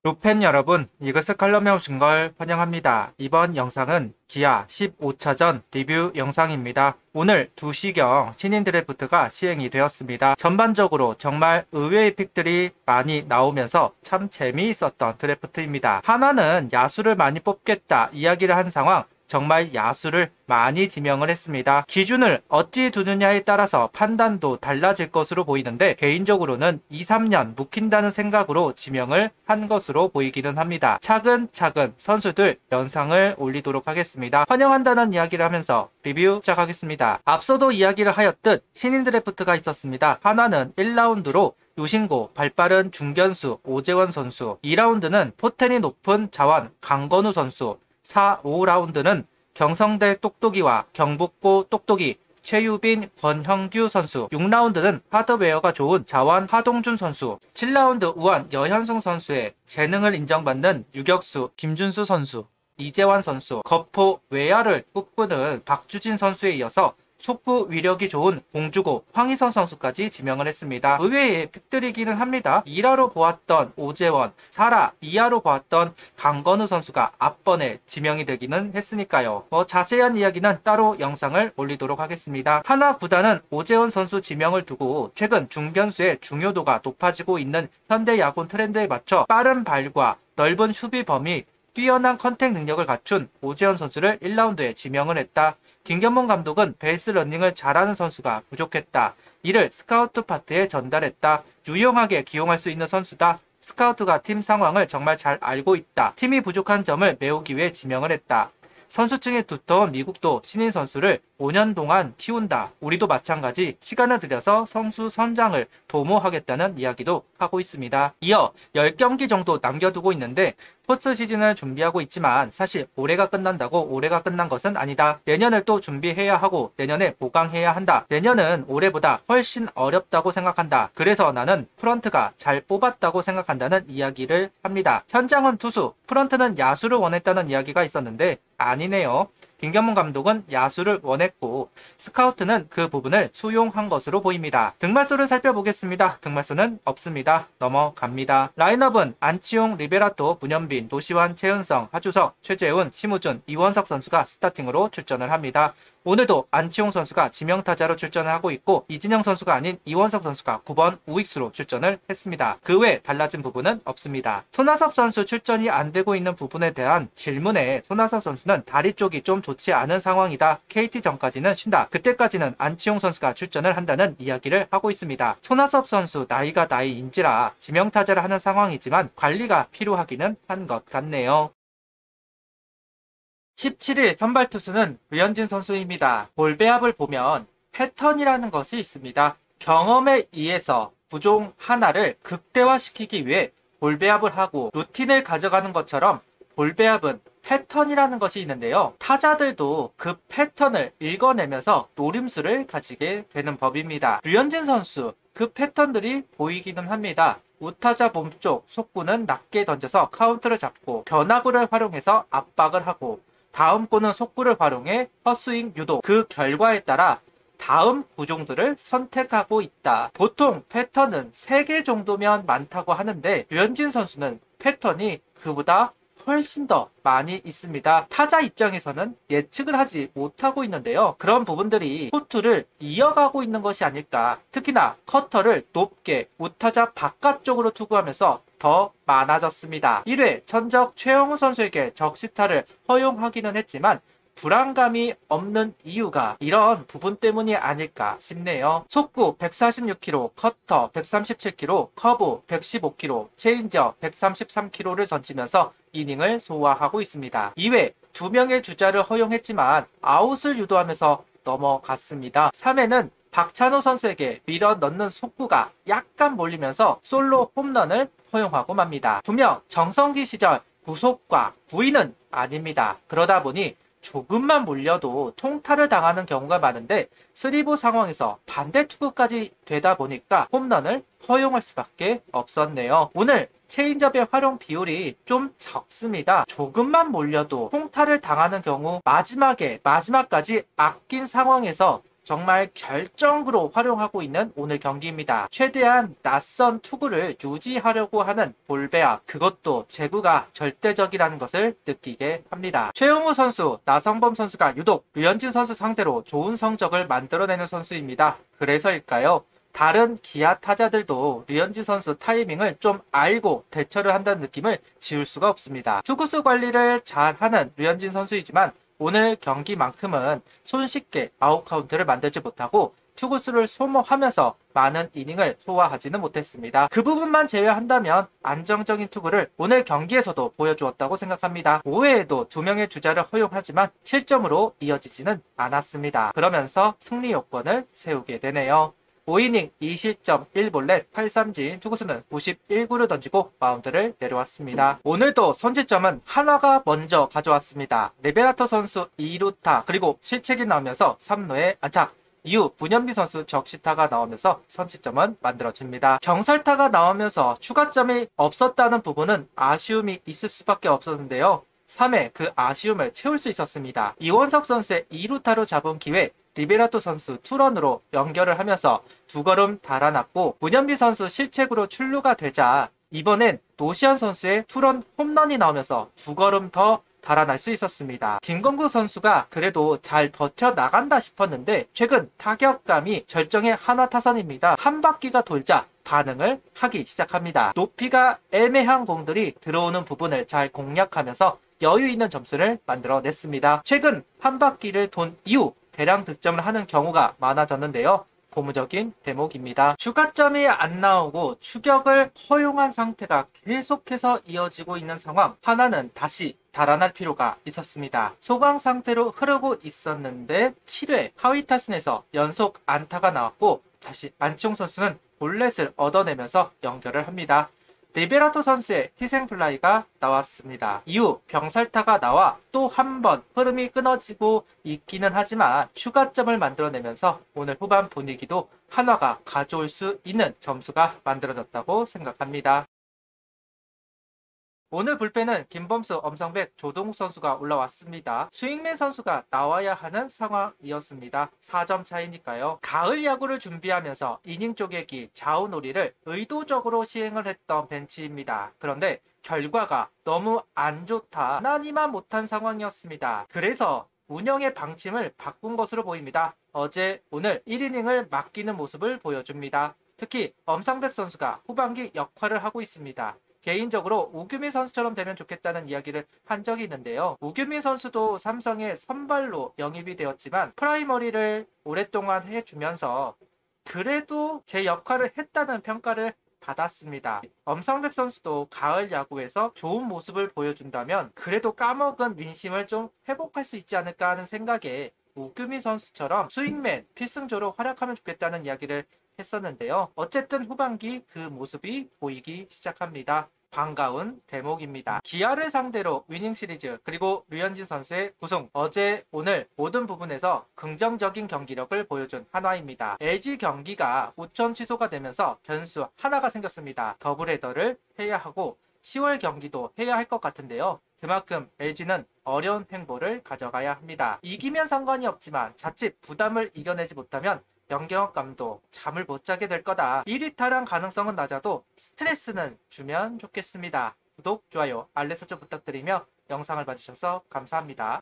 로팬 여러분, 이그스 칼럼에 오신 걸 환영합니다. 이번 영상은 기아 15차전 리뷰 영상입니다. 오늘 2시경 신인 드래프트가 시행이 되었습니다. 전반적으로 정말 의외의 픽들이 많이 나오면서 참 재미있었던 드래프트입니다. 하나는 야수를 많이 뽑겠다 이야기를 한 상황, 정말 야수를 많이 지명을 했습니다. 기준을 어찌 두느냐에 따라서 판단도 달라질 것으로 보이는데 개인적으로는 2, 3년 묵힌다는 생각으로 지명을 한 것으로 보이기는 합니다. 차근차근 선수들 영상을 올리도록 하겠습니다. 환영한다는 이야기를 하면서 리뷰 시작하겠습니다. 앞서도 이야기를 하였듯 신인 드래프트가 있었습니다. 하나는 1라운드로 유신고, 발빠른 중견수 오재원 선수, 2라운드는 포텐이 높은 자완 강건우 선수, 4, 5라운드는 경성대 똑똑이와 경북고 똑똑이 최유빈, 권형규 선수, 6라운드는 하드웨어가 좋은 자완 하동준 선수, 7라운드 우한 여현승 선수의 재능을 인정받는 유격수 김준수 선수, 이재환 선수, 거포 외야를 꿈꾸는 박주진 선수에 이어서 속구 위력이 좋은 공주고 황희선 선수까지 지명을 했습니다. 의외의 픽들이기는 합니다. 2라로 보았던 오재원, 4라, 2야로 보았던 강건우 선수가 앞번에 지명이 되기는 했으니까요. 자세한 이야기는 따로 영상을 올리도록 하겠습니다. 하나 구단은 오재원 선수 지명을 두고 최근 중견수의 중요도가 높아지고 있는 현대 야구 트렌드에 맞춰 빠른 발과 넓은 수비 범위, 뛰어난 컨택 능력을 갖춘 오재원 선수를 1라운드에 지명을 했다. 김경문 감독은 베이스 러닝을 잘하는 선수가 부족했다. 이를 스카우트 파트에 전달했다. 유용하게 기용할 수 있는 선수다. 스카우트가 팀 상황을 정말 잘 알고 있다. 팀이 부족한 점을 메우기 위해 지명을 했다. 선수층이 두터운 미국도 신인 선수를 5년 동안 키운다. 우리도 마찬가지 시간을 들여서 선수 선장을 도모하겠다는 이야기도 하고 있습니다. 이어 10경기 정도 남겨두고 있는데 포스트 시즌을 준비하고 있지만 사실 올해가 끝난다고 올해가 끝난 것은 아니다. 내년을 또 준비해야 하고 내년에 보강해야 한다. 내년은 올해보다 훨씬 어렵다고 생각한다. 그래서 나는 프런트가 잘 뽑았다고 생각한다는 이야기를 합니다. 현장은 투수, 프런트는 야수를 원했다는 이야기가 있었는데 아니네요. 김경문 감독은 야수를 원했고 스카우트는 그 부분을 수용한 것으로 보입니다. 등말수를 살펴보겠습니다. 등말수는 없습니다. 넘어갑니다. 라인업은 안치홍, 리베라토, 문현빈, 노시환, 최은성, 하주석, 최재훈, 심우준, 이원석 선수가 스타팅으로 출전을 합니다. 오늘도 안치홍 선수가 지명타자로 출전을 하고 있고 이진영 선수가 아닌 이원석 선수가 9번 우익수로 출전을 했습니다. 그 외 달라진 부분은 없습니다. 손아섭 선수 출전이 안 되고 있는 부분에 대한 질문에 손아섭 선수는 다리 쪽이 좀 좋지 않은 상황이다. KT전까지는 쉰다. 그때까지는 안치홍 선수가 출전을 한다는 이야기를 하고 있습니다. 손아섭 선수 나이가 나이인지라 지명타자를 하는 상황이지만 관리가 필요하기는 한 것 같네요. 17일 선발 투수는 류현진 선수입니다. 볼 배합을 보면 패턴이라는 것이 있습니다. 경험에 의해서 구종 하나를 극대화시키기 위해 볼 배합을 하고 루틴을 가져가는 것처럼 볼 배합은 패턴이라는 것이 있는데요. 타자들도 그 패턴을 읽어내면서 노림수를 가지게 되는 법입니다. 류현진 선수, 그 패턴들이 보이기는 합니다. 우타자 몸쪽 속구는 낮게 던져서 카운트를 잡고 변화구를 활용해서 압박을 하고 다음 구는 속구를 활용해 헛스윙 유도. 그 결과에 따라 다음 구종들을 선택하고 있다. 보통 패턴은 3개 정도면 많다고 하는데 류현진 선수는 패턴이 그보다 훨씬 더 많이 있습니다. 타자 입장에서는 예측을 하지 못하고 있는데요. 그런 부분들이 호투를 이어가고 있는 것이 아닐까. 특히나 커터를 높게 우타자 바깥쪽으로 투구하면서 더 많아졌습니다. 1회 천적 최영우 선수에게 적시타를 허용하기는 했지만 불안감이 없는 이유가 이런 부분 때문이 아닐까 싶네요. 속구 146km, 커터 137km, 커브 115km, 체인저 133km를 던지면서 이닝을 소화하고 있습니다. 2회 2명의 주자를 허용했지만 아웃을 유도하면서 넘어갔습니다. 3회는 박찬호 선수에게 밀어 넣는 속구가 약간 몰리면서 솔로 홈런을 허용하고 맙니다. 분명 정성기 시절 구속과 구위는 아닙니다. 그러다 보니 조금만 몰려도 통타를 당하는 경우가 많은데 3보 상황에서 반대 투구까지 되다 보니까 홈런을 허용할 수밖에 없었네요. 오늘 체인지업의 활용 비율이 좀 적습니다. 조금만 몰려도 통타를 당하는 경우 마지막까지 아낀 상황에서 정말 결정으로 활용하고 있는 오늘 경기입니다. 최대한 낯선 투구를 유지하려고 하는 볼베아, 그것도 제구가 절대적이라는 것을 느끼게 합니다. 최용우 선수, 나성범 선수가 유독 류현진 선수 상대로 좋은 성적을 만들어내는 선수입니다. 그래서일까요? 다른 기아 타자들도 류현진 선수 타이밍을 좀 알고 대처를 한다는 느낌을 지울 수가 없습니다. 투구수 관리를 잘하는 류현진 선수이지만 오늘 경기만큼은 손쉽게 아웃카운트를 만들지 못하고 투구수를 소모하면서 많은 이닝을 소화하지는 못했습니다. 그 부분만 제외한다면 안정적인 투구를 오늘 경기에서도 보여주었다고 생각합니다. 5회에도 2명의 주자를 허용하지만 실점으로 이어지지는 않았습니다. 그러면서 승리 요건을 세우게 되네요. 5이닝 2실점 1볼넷 8삼진, 투구수는 91구를 던지고 마운드를 내려왔습니다. 오늘도 선취점은 한화가 먼저 가져왔습니다. 리베라토 선수 2루타 그리고 실책이 나오면서 3루에 안착, 이후 문현비 선수 적시타가 나오면서 선취점은 만들어집니다. 경살타가 나오면서 추가점이 없었다는 부분은 아쉬움이 있을 수밖에 없었는데요. 3회 그 아쉬움을 채울 수 있었습니다. 이원석 선수의 2루타로 잡은 기회, 리베라토 선수 투런으로 연결을 하면서 2걸음 달아났고, 문현비 선수 실책으로 출루가 되자 이번엔 노시안 선수의 투런 홈런이 나오면서 2걸음 더 달아날 수 있었습니다. 김건구 선수가 그래도 잘 버텨나간다 싶었는데 최근 타격감이 절정의 한화 타선입니다. 한 바퀴가 돌자 반응을 하기 시작합니다. 높이가 애매한 공들이 들어오는 부분을 잘 공략하면서 여유 있는 점수를 만들어냈습니다. 최근 한 바퀴를 돈 이후 대량 득점을 하는 경우가 많아졌는데요. 고무적인 대목입니다. 추가점이 안 나오고 추격을 허용한 상태가 계속해서 이어지고 있는 상황, 하나는 다시 달아날 필요가 있었습니다. 소강 상태로 흐르고 있었는데 7회 하위 타순에서 연속 안타가 나왔고 다시 안치홍 선수는 볼넷을 얻어내면서 연결을 합니다. 리베라토 선수의 희생플라이가 나왔습니다. 이후 병살타가 나와 또 한 번 흐름이 끊어지고 있기는 하지만 추가점을 만들어내면서 오늘 후반 분위기도 한화가 가져올 수 있는 점수가 만들어졌다고 생각합니다. 오늘 불펜은 김범수, 엄성백, 조동욱 선수가 올라왔습니다. 스윙맨 선수가 나와야 하는 상황이었습니다. 4점 차이니까요. 가을 야구를 준비하면서 이닝 쪼개기, 좌우놀이를 의도적으로 시행을 했던 벤치입니다. 그런데 결과가 너무 안 좋다, 하나니만 못한 상황이었습니다. 그래서 운영의 방침을 바꾼 것으로 보입니다. 어제, 오늘 1이닝을 맡기는 모습을 보여줍니다. 특히 엄상백 선수가 후반기 역할을 하고 있습니다. 개인적으로 우규민 선수처럼 되면 좋겠다는 이야기를 한 적이 있는데요. 우규민 선수도 삼성의 선발로 영입이 되었지만 프라이머리를 오랫동안 해주면서 그래도 제 역할을 했다는 평가를 받았습니다. 엄상백 선수도 가을 야구에서 좋은 모습을 보여준다면 그래도 까먹은 민심을 좀 회복할 수 있지 않을까 하는 생각에 우규민 선수처럼 스윙맨 필승조로 활약하면 좋겠다는 이야기를 했었는데요. 어쨌든 후반기 그 모습이 보이기 시작합니다. 반가운 대목입니다. 기아를 상대로 위닝 시리즈 그리고 류현진 선수의 우승, 어제 오늘 모든 부분에서 긍정적인 경기력을 보여준 한화입니다. LG 경기가 우천 취소가 되면서 변수 하나가 생겼습니다. 더블헤더를 해야 하고 10월 경기도 해야 할 것 같은데요. 그만큼 LG는 어려운 행보를 가져가야 합니다. 이기면 상관이 없지만 자칫 부담을 이겨내지 못하면 연경혁 감독 잠을 못 자게 될 거다. 1위 탈환 가능성은 낮아도 스트레스는 주면 좋겠습니다. 구독, 좋아요, 알림 설정 부탁드리며 영상을 봐주셔서 감사합니다.